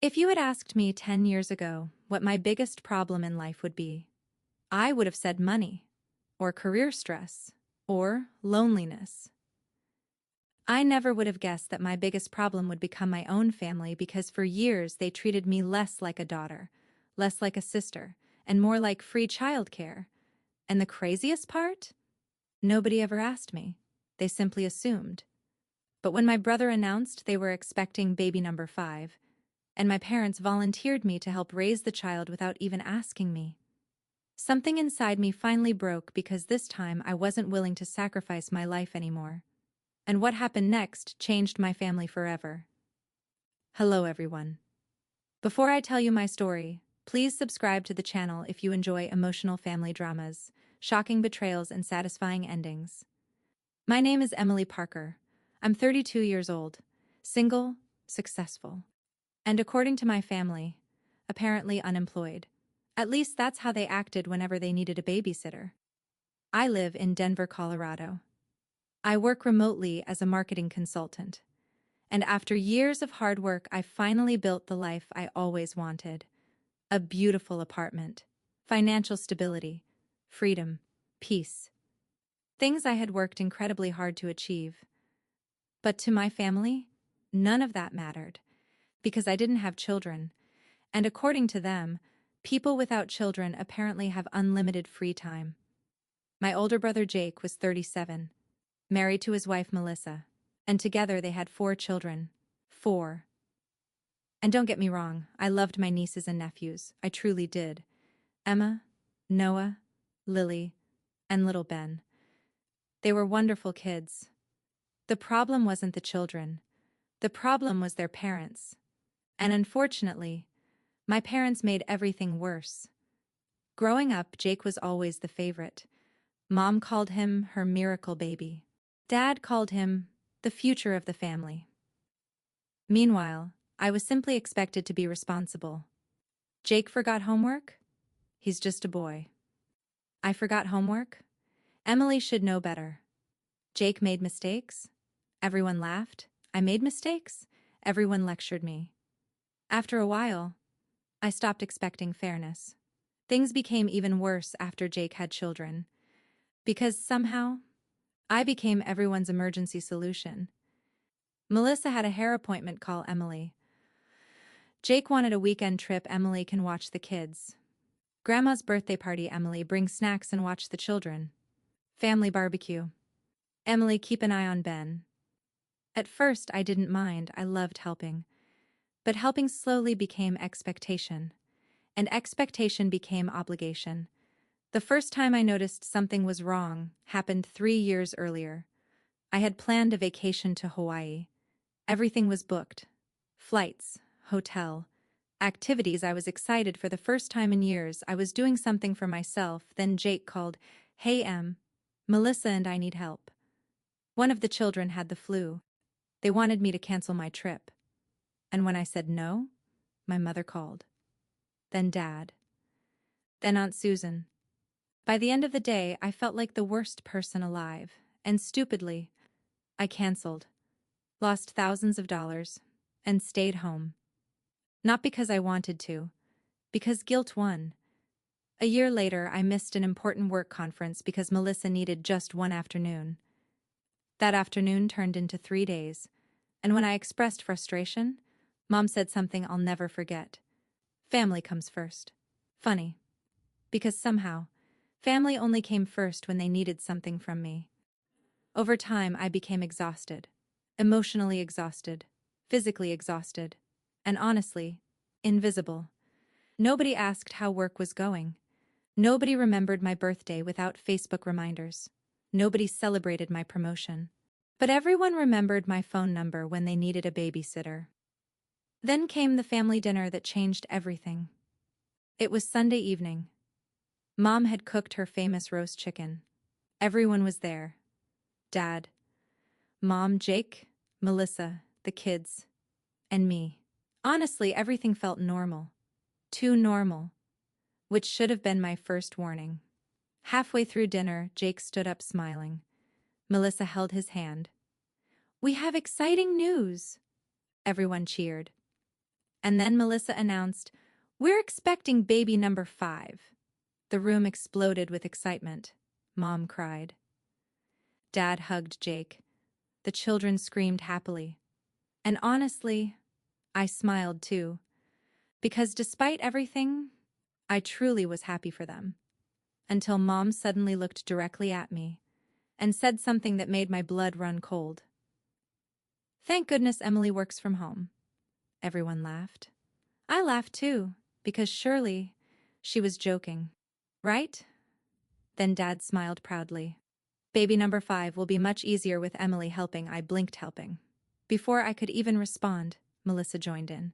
If you had asked me 10 years ago what my biggest problem in life would be, I would have said money, or career stress, or loneliness. I never would have guessed that my biggest problem would become my own family because for years they treated me less like a daughter, less like a sister, and more like free childcare. And the craziest part? Nobody ever asked me. They simply assumed. But when my brother announced they were expecting baby number 5, and my parents volunteered me to help raise the child without even asking me, something inside me finally broke because this time I wasn't willing to sacrifice my life anymore. And what happened next changed my family forever. Hello everyone. Before I tell you my story, please subscribe to the channel if you enjoy emotional family dramas, shocking betrayals, and satisfying endings. My name is Emily Parker. I'm 32 years old, single, successful, and according to my family, apparently unemployed. At least that's how they acted whenever they needed a babysitter. I live in Denver, Colorado. I work remotely as a marketing consultant. And after years of hard work, I finally built the life I always wanted. A beautiful apartment, financial stability, freedom, peace. Things I had worked incredibly hard to achieve. But to my family, none of that mattered, because I didn't have children. And according to them, people without children apparently have unlimited free time. My older brother Jake was 37, married to his wife Melissa, and together they had 4 children. 4. And don't get me wrong, I loved my nieces and nephews. I truly did. Emma, Noah, Lily, and little Ben. They were wonderful kids. The problem wasn't the children. The problem was their parents. And unfortunately, my parents made everything worse. Growing up, Jake was always the favorite. Mom called him her miracle baby. Dad called him the future of the family. Meanwhile, I was simply expected to be responsible. Jake forgot homework? He's just a boy. I forgot homework? Emily should know better. Jake made mistakes? Everyone laughed. I made mistakes? Everyone lectured me. After a while, I stopped expecting fairness. Things became even worse after Jake had children. Because somehow, I became everyone's emergency solution. Melissa had a hair appointment, call Emily. Jake wanted a weekend trip, Emily can watch the kids. Grandma's birthday party, Emily, bring snacks and watch the children. Family barbecue. Emily, keep an eye on Ben. At first, I didn't mind, I loved helping. But helping slowly became expectation. And expectation became obligation. The first time I noticed something was wrong happened 3 years earlier. I had planned a vacation to Hawaii. Everything was booked. Flights, hotel, activities. I was excited for the first time in years. I was doing something for myself. Then Jake called, "Hey Em, Melissa and I need help." One of the children had the flu. They wanted me to cancel my trip. And when I said no, my mother called. Then Dad. Then Aunt Susan. By the end of the day, I felt like the worst person alive. And stupidly, I canceled, lost thousands of dollars, and stayed home. Not because I wanted to, because guilt won. A year later, I missed an important work conference because Melissa needed just one afternoon. That afternoon turned into 3 days, and when I expressed frustration, Mom said something I'll never forget. Family comes first. Funny. Because somehow, family only came first when they needed something from me. Over time, I became exhausted. Emotionally exhausted. Physically exhausted. And honestly, invisible. Nobody asked how work was going. Nobody remembered my birthday without Facebook reminders. Nobody celebrated my promotion. But everyone remembered my phone number when they needed a babysitter. Then came the family dinner that changed everything. It was Sunday evening. Mom had cooked her famous roast chicken. Everyone was there. Dad, Mom, Jake, Melissa, the kids, and me. Honestly, everything felt normal. Too normal. Which should have been my first warning. Halfway through dinner, Jake stood up smiling. Melissa held his hand. "We have exciting news!" Everyone cheered. And then Melissa announced, "We're expecting baby number 5. The room exploded with excitement. Mom cried. Dad hugged Jake. The children screamed happily. And honestly, I smiled too. Because despite everything, I truly was happy for them. Until Mom suddenly looked directly at me and said something that made my blood run cold. "Thank goodness Emily works from home." Everyone laughed. I laughed too, because surely she was joking. Right? Then Dad smiled proudly. "Baby number 5 will be much easier with Emily helping." I blinked helping. Before I could even respond, Melissa joined in.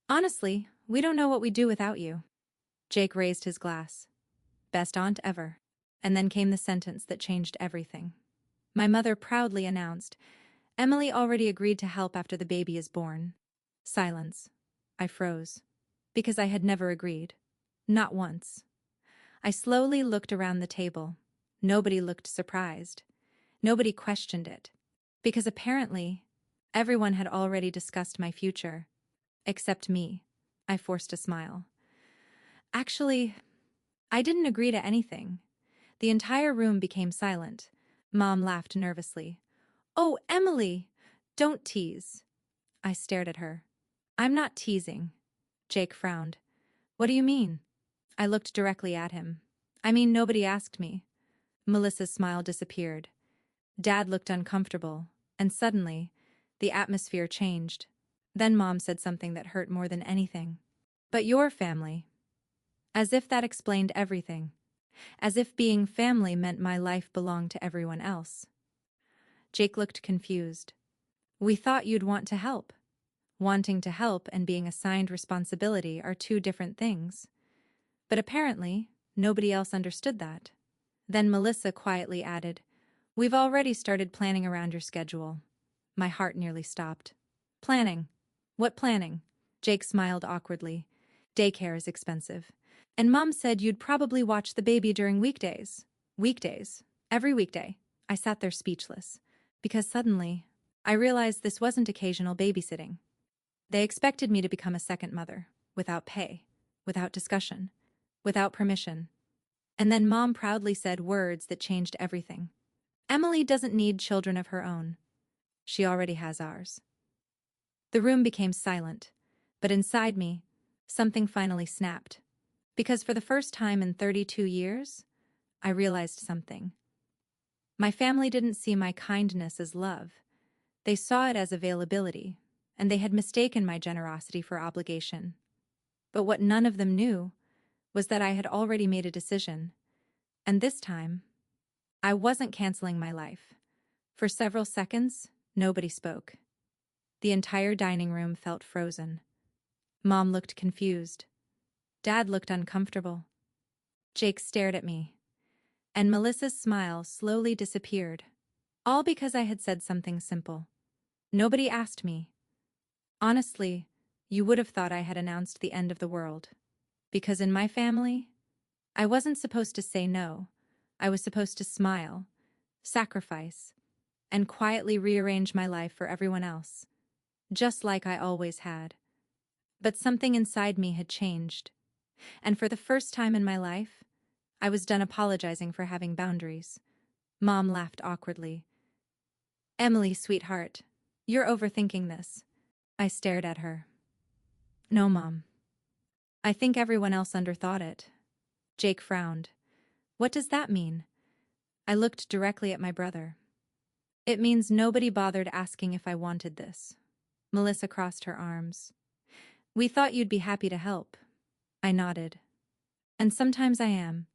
"Honestly, we don't know what we'd do without you." Jake raised his glass. "Best aunt ever." And then came the sentence that changed everything. My mother proudly announced, "Emily already agreed to help after the baby is born." Silence. I froze. Because I had never agreed. Not once. I slowly looked around the table. Nobody looked surprised. Nobody questioned it. Because apparently, everyone had already discussed my future. Except me. I forced a smile. "Actually, I didn't agree to anything." The entire room became silent. Mom laughed nervously. "Oh, Emily! Don't tease." I stared at her. "I'm not teasing." Jake frowned. "What do you mean?" I looked directly at him. "I mean, nobody asked me." Melissa's smile disappeared. Dad looked uncomfortable, and suddenly, the atmosphere changed. Then Mom said something that hurt more than anything. "But your family." As if that explained everything. As if being family meant my life belonged to everyone else. Jake looked confused. "We thought you'd want to help." Wanting to help and being assigned responsibility are two different things. But apparently, nobody else understood that. Then Melissa quietly added, "We've already started planning around your schedule." My heart nearly stopped. "Planning? What planning?" Jake smiled awkwardly. "Daycare is expensive. And Mom said you'd probably watch the baby during weekdays." Weekdays. Every weekday. I sat there speechless. Because suddenly, I realized this wasn't occasional babysitting. They expected me to become a second mother. Without pay. Without discussion. Without permission. And then Mom proudly said words that changed everything. "Emily doesn't need children of her own. She already has ours." The room became silent, but inside me, something finally snapped. Because for the first time in 32 years, I realized something. My family didn't see my kindness as love. They saw it as availability, and they had mistaken my generosity for obligation. But what none of them knew was that I had already made a decision. And this time, I wasn't canceling my life. For several seconds, nobody spoke. The entire dining room felt frozen. Mom looked confused. Dad looked uncomfortable. Jake stared at me. And Melissa's smile slowly disappeared. All because I had said something simple. Nobody asked me. Honestly, you would have thought I had announced the end of the world. Because in my family, I wasn't supposed to say no. I was supposed to smile, sacrifice, and quietly rearrange my life for everyone else. Just like I always had. But something inside me had changed. And for the first time in my life, I was done apologizing for having boundaries. Mom laughed awkwardly. "Emily, sweetheart, you're overthinking this." I stared at her. "No, Mom. I think everyone else underthought it." Jake frowned. "What does that mean?" I looked directly at my brother. "It means nobody bothered asking if I wanted this." Melissa crossed her arms. "We thought you'd be happy to help." I nodded. "And sometimes I am.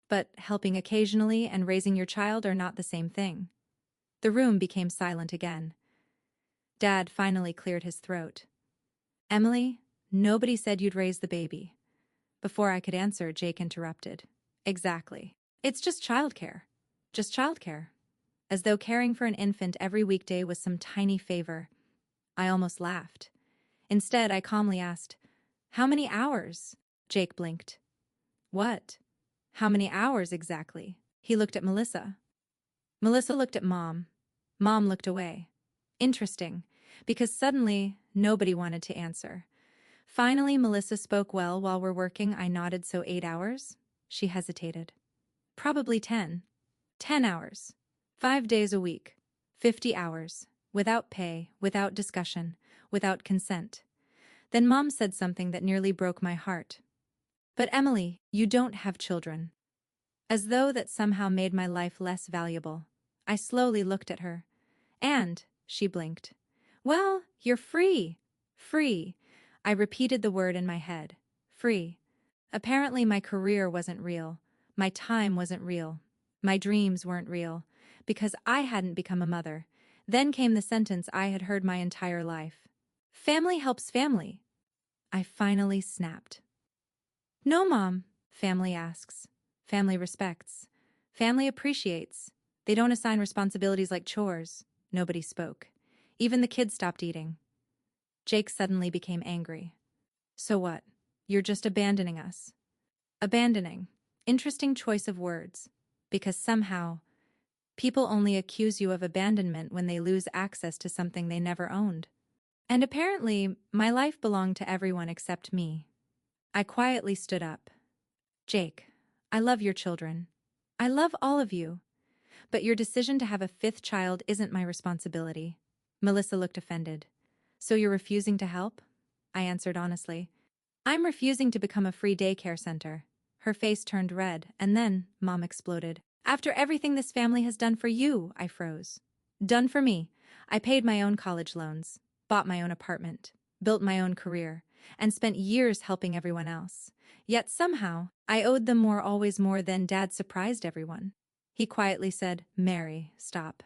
But helping occasionally and raising your child are not the same thing." The room became silent again. Dad finally cleared his throat. "Emily, nobody said you'd raise the baby." Before I could answer, Jake interrupted. "Exactly. It's just childcare. Just childcare." As though caring for an infant every weekday was some tiny favor. I almost laughed. Instead, I calmly asked, "How many hours?" Jake blinked. "What? How many hours exactly?" He looked at Melissa. Melissa looked at Mom. Mom looked away. Interesting, because suddenly nobody wanted to answer. Finally, Melissa spoke well while we're working. I nodded. So 8 hours? She hesitated. Probably 10. 10 hours. 5 days a week. 50 hours. Without pay, without discussion, without consent. Then Mom said something that nearly broke my heart. But Emily, you don't have children. As though that somehow made my life less valuable. I slowly looked at her. And, she blinked. Well, you're free. Free. I repeated the word in my head. Free. Apparently my career wasn't real. My time wasn't real. My dreams weren't real. Because I hadn't become a mother. Then came the sentence I had heard my entire life. Family helps family. I finally snapped. No, Mom, family asks. Family respects. Family appreciates. They don't assign responsibilities like chores. Nobody spoke. Even the kids stopped eating. Jake suddenly became angry. So what? You're just abandoning us. Abandoning. Interesting choice of words. Because somehow, people only accuse you of abandonment when they lose access to something they never owned. And apparently, my life belonged to everyone except me. I quietly stood up. Jake, I love your children. I love all of you. But your decision to have a fifth child isn't my responsibility. Melissa looked offended. So you're refusing to help? I answered honestly. I'm refusing to become a free daycare center. Her face turned red, and then Mom exploded. After everything this family has done for you, I froze. Done for me. I paid my own college loans, bought my own apartment, built my own career, and spent years helping everyone else. Yet somehow, I owed them more, always more. Than Dad surprised everyone. He quietly said, Mary, stop.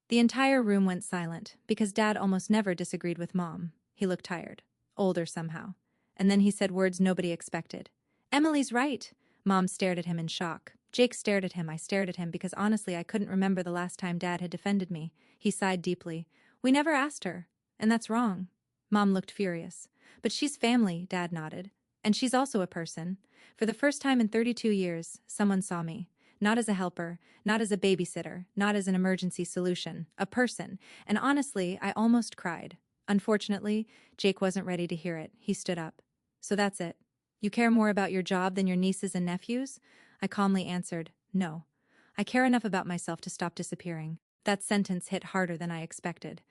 The entire room went silent, because Dad almost never disagreed with Mom. He looked tired, older somehow. And then he said words nobody expected. Emily's right. Mom stared at him in shock. Jake stared at him. I stared at him because honestly I couldn't remember the last time Dad had defended me. He sighed deeply. We never asked her. And that's wrong. Mom looked furious. But she's family, Dad nodded. And she's also a person. For the first time in 32 years, someone saw me. Not as a helper, not as a babysitter, not as an emergency solution. A person. And honestly, I almost cried. Unfortunately, Jake wasn't ready to hear it. He stood up. So that's it. You care more about your job than your nieces and nephews? I calmly answered, no. I care enough about myself to stop disappearing. That sentence hit harder than I expected.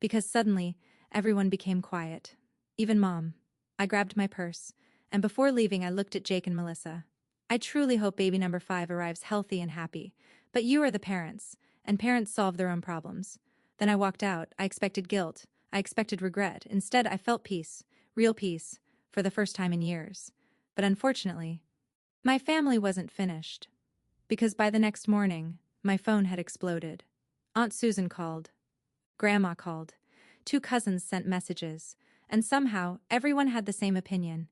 Because suddenly, everyone became quiet. Even Mom. I grabbed my purse. And before leaving, I looked at Jake and Melissa. I truly hope baby number 5 arrives healthy and happy. But you are the parents. And parents solve their own problems. Then I walked out. I expected guilt. I expected regret. Instead, I felt peace. Real peace. For the first time in years. But unfortunately, my family wasn't finished. Because by the next morning, my phone had exploded. Aunt Susan called. Grandma called. 2 cousins sent messages. And somehow, everyone had the same opinion.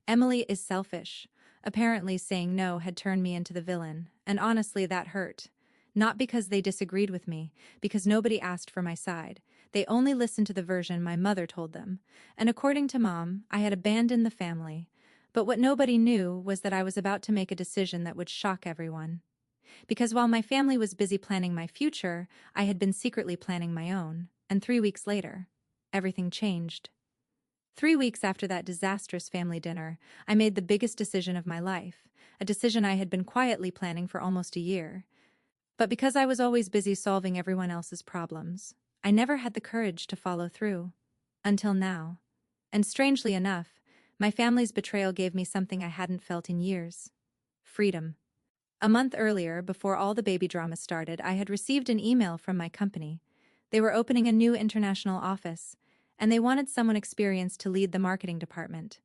Emily is selfish. Apparently, saying no had turned me into the villain. And honestly, that hurt. Not because they disagreed with me, because nobody asked for my side. They only listened to the version my mother told them. And according to Mom, I had abandoned the family. But what nobody knew was that I was about to make a decision that would shock everyone. Because while my family was busy planning my future, I had been secretly planning my own. And 3 weeks later, everything changed. 3 weeks after that disastrous family dinner, I made the biggest decision of my life, a decision I had been quietly planning for almost a year. But because I was always busy solving everyone else's problems, I never had the courage to follow through. Until now. And strangely enough, my family's betrayal gave me something I hadn't felt in years. Freedom. A month earlier, before all the baby drama started, I had received an email from my company. They were opening a new international office, and they wanted someone experienced to lead the marketing department.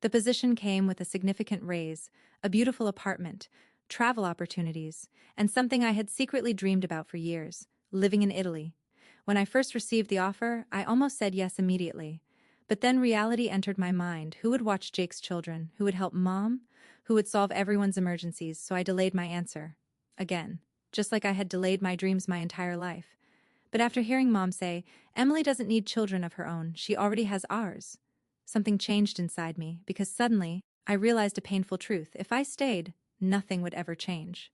The position came with a significant raise, a beautiful apartment, travel opportunities, and something I had secretly dreamed about for years, living in Italy. When I first received the offer, I almost said yes immediately. But then reality entered my mind. Who would watch Jake's children? Who would help Mom? Who would solve everyone's emergencies? So I delayed my answer. Again. Just like I had delayed my dreams my entire life. But after hearing Mom say, Emily doesn't need children of her own, she already has ours. Something changed inside me, because suddenly, I realized a painful truth. If I stayed, nothing would ever change.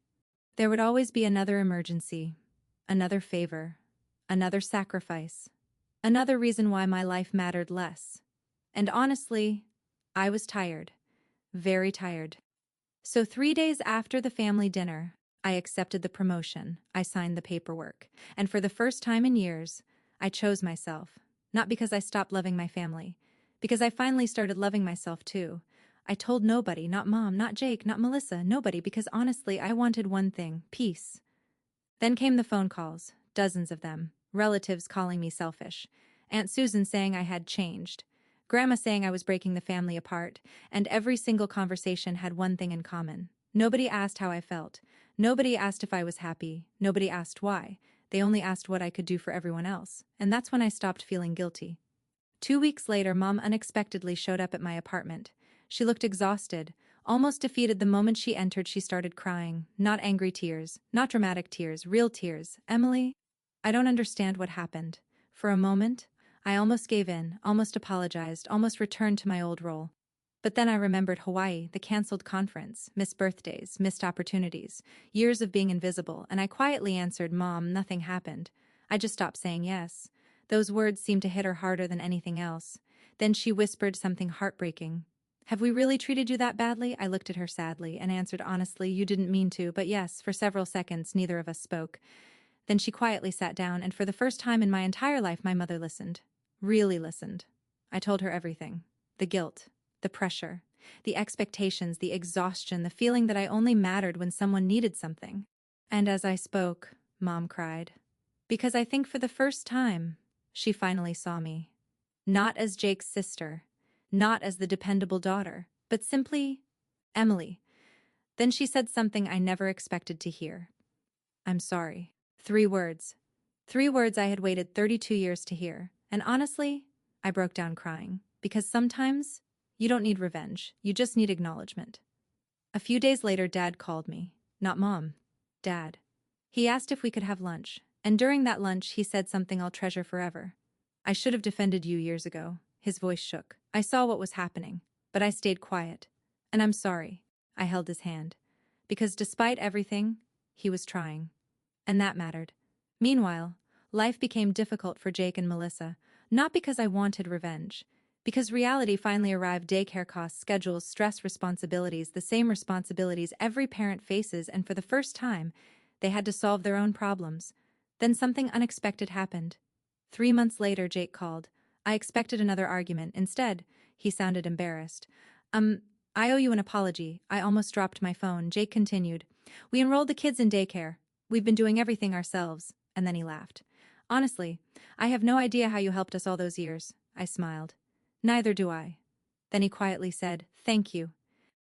There would always be another emergency, another favor, another sacrifice, another reason why my life mattered less. And honestly, I was tired. Very tired. So 3 days after the family dinner, I accepted the promotion. I signed the paperwork. And for the first time in years, I chose myself. Not because I stopped loving my family. Because I finally started loving myself too. I told nobody, not Mom, not Jake, not Melissa, nobody, because honestly, I wanted one thing: peace. Then came the phone calls, dozens of them, relatives calling me selfish, Aunt Susan saying I had changed, Grandma saying I was breaking the family apart, and every single conversation had one thing in common. Nobody asked how I felt. Nobody asked if I was happy. Nobody asked why. They only asked what I could do for everyone else, and that's when I stopped feeling guilty. 2 weeks later, Mom unexpectedly showed up at my apartment. She looked exhausted, almost defeated. The moment she entered, she started crying. Not angry tears, not dramatic tears, real tears. "Emily, I don't understand what happened." For a moment, I almost gave in, almost apologized, almost returned to my old role. But then I remembered Hawaii, the canceled conference, missed birthdays, missed opportunities, years of being invisible, and I quietly answered, "Mom, nothing happened. I just stopped saying yes." Those words seemed to hit her harder than anything else. Then she whispered something heartbreaking. "Have we really treated you that badly?" I looked at her sadly and answered honestly, "You didn't mean to, but yes." For several seconds, neither of us spoke. Then she quietly sat down, and for the first time in my entire life, my mother listened. Really listened. I told her everything. The guilt, the pressure, the expectations, the exhaustion, the feeling that I only mattered when someone needed something. And as I spoke, Mom cried. Because I think for the first time, she finally saw me. Not as Jake's sister, not as the dependable daughter, but simply Emily. Then she said something I never expected to hear. "I'm sorry." 3 words. 3 words I had waited 32 years to hear. And honestly, I broke down crying. Because sometimes, you don't need revenge. You just need acknowledgement. A few days later, Dad called me. Not Mom. Dad. He asked if we could have lunch. And during that lunch, he said something I'll treasure forever. "I should have defended you years ago." His voice shook. I saw what was happening, but I stayed quiet. "And I'm sorry." I held his hand. Because despite everything, he was trying. And that mattered. Meanwhile, life became difficult for Jake and Melissa, not because I wanted revenge. Because reality finally arrived: daycare costs, schedules, stress, responsibilities, the same responsibilities every parent faces, and for the first time, they had to solve their own problems. Then something unexpected happened. 3 months later, Jake called. I expected another argument. Instead, he sounded embarrassed. I owe you an apology." I almost dropped my phone. Jake continued. "We enrolled the kids in daycare. We've been doing everything ourselves." And then he laughed. "Honestly, I have no idea how you helped us all those years." I smiled. "Neither do I." Then he quietly said, "Thank you."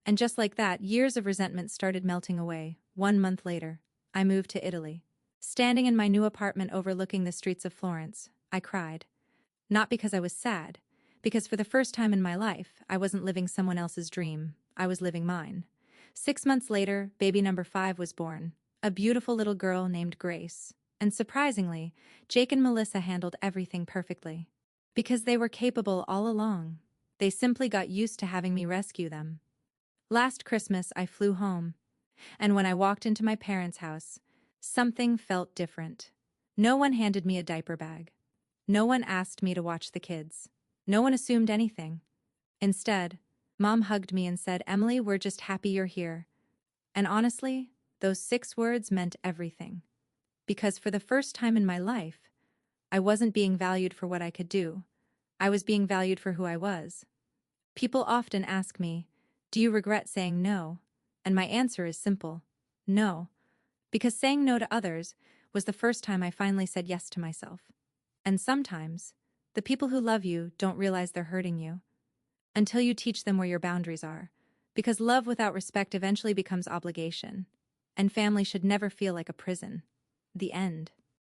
And just like that, years of resentment started melting away. 1 month later, I moved to Italy. Standing in my new apartment overlooking the streets of Florence, I cried. Not because I was sad, because for the first time in my life, I wasn't living someone else's dream. I was living mine. 6 months later, baby number 5 was born, a beautiful little girl named Grace. And surprisingly, Jake and Melissa handled everything perfectly. Because they were capable all along. They simply got used to having me rescue them. Last Christmas, I flew home. And when I walked into my parents' house, something felt different. No one handed me a diaper bag. No one asked me to watch the kids. No one assumed anything. Instead, Mom hugged me and said, "Emily, we're just happy you're here." And honestly, those 6 words meant everything. Because for the first time in my life, I wasn't being valued for what I could do. I was being valued for who I was. People often ask me, "Do you regret saying no?" And my answer is simple: no. Because saying no to others was the first time I finally said yes to myself. And sometimes, the people who love you don't realize they're hurting you until you teach them where your boundaries are. Because love without respect eventually becomes obligation. And family should never feel like a prison. The end.